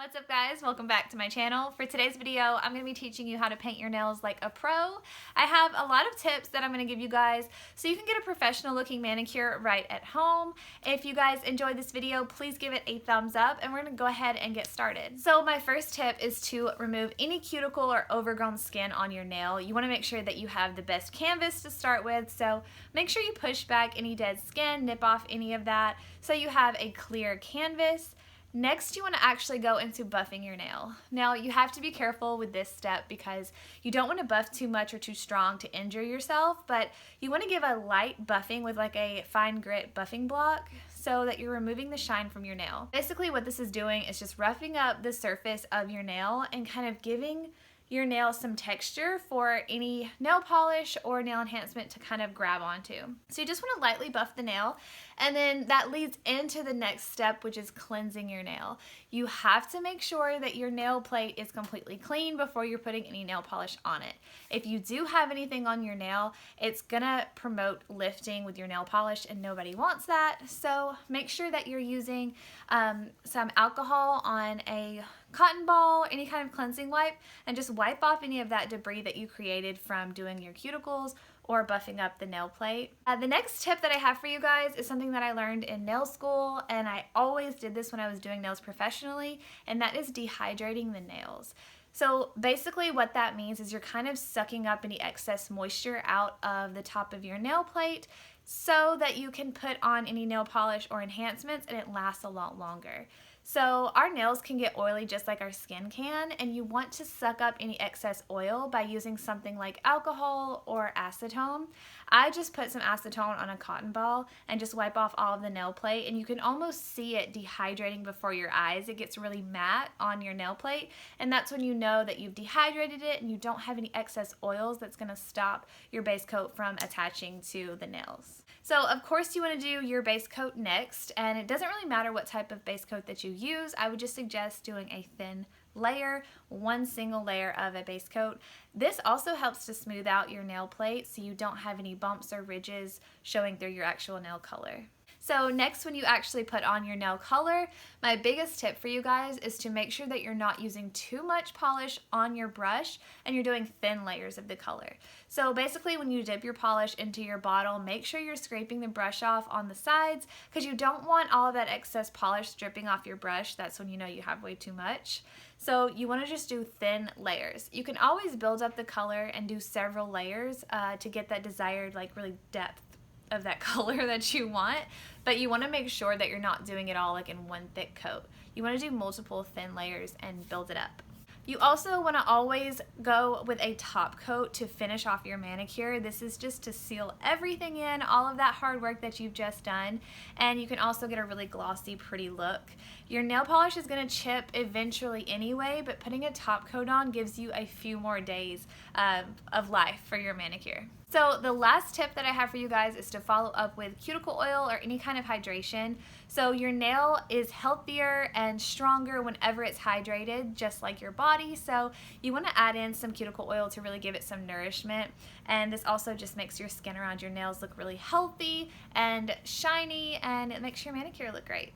What's up guys, welcome back to my channel. For today's video, I'm going to be teaching you how to paint your nails like a pro. I have a lot of tips that I'm going to give you guys so you can get a professional looking manicure right at home. If you guys enjoyed this video, please give it a thumbs up and we're going to go ahead and get started. So my first tip is to remove any cuticle or overgrown skin on your nail. You want to make sure that you have the best canvas to start with, so make sure you push back any dead skin, nip off any of that so you have a clear canvas. Next, you want to actually go into buffing your nail. Now, you have to be careful with this step because you don't want to buff too much or too strong to injure yourself, but you want to give a light buffing with like a fine grit buffing block so that you're removing the shine from your nail. Basically, what this is doing is just roughing up the surface of your nail and kind of giving your nail some texture for any nail polish or nail enhancement to kind of grab onto. So you just want to lightly buff the nail, and then that leads into the next step, which is cleansing your nail. You have to make sure that your nail plate is completely clean before you're putting any nail polish on it. If you do have anything on your nail, it's gonna promote lifting with your nail polish and nobody wants that. So make sure that you're using some alcohol on a cotton ball, any kind of cleansing wipe, and just wipe off any of that debris that you created from doing your cuticles or buffing up the nail plate. The next tip that I have for you guys is something that I learned in nail school, and I always did this when I was doing nails professionally, and that is dehydrating the nails. So basically what that means is you're kind of sucking up any excess moisture out of the top of your nail plate so that you can put on any nail polish or enhancements and it lasts a lot longer. So our nails can get oily just like our skin can, and you want to suck up any excess oil by using something like alcohol or acetone. I just put some acetone on a cotton ball and just wipe off all of the nail plate, and you can almost see it dehydrating before your eyes. It gets really matte on your nail plate, and that's when you know that you've dehydrated it and you don't have any excess oils that's going to stop your base coat from attaching to the nails. So of course you want to do your base coat next, and it doesn't really matter what type of base coat that you use. I would just suggest doing a thin layer, one single layer of a base coat. This also helps to smooth out your nail plate so you don't have any bumps or ridges showing through your actual nail color. So next, when you actually put on your nail color, my biggest tip for you guys is to make sure that you're not using too much polish on your brush and you're doing thin layers of the color. So basically when you dip your polish into your bottle, make sure you're scraping the brush off on the sides because you don't want all of that excess polish dripping off your brush. That's when you know you have way too much. So you want to just do thin layers. You can always build up the color and do several layers to get that desired really depth of that color that you want, but you want to make sure that you're not doing it all like in one thick coat. You want to do multiple thin layers and build it up. You also want to always go with a top coat to finish off your manicure. This is just to seal everything in, all of that hard work that you've just done, and you can also get a really glossy, pretty look. Your nail polish is going to chip eventually anyway, but putting a top coat on gives you a few more days of life for your manicure. So the last tip that I have for you guys is to follow up with cuticle oil or any kind of hydration. So your nail is healthier and stronger whenever it's hydrated, just like your body. So you want to add in some cuticle oil to really give it some nourishment. And this also just makes your skin around your nails look really healthy and shiny, and it makes your manicure look great.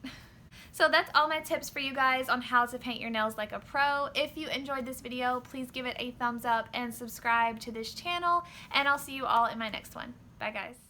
So that's all my tips for you guys on how to paint your nails like a pro. If you enjoyed this video, please give it a thumbs up and subscribe to this channel, and I'll see you all in my next one. Bye guys.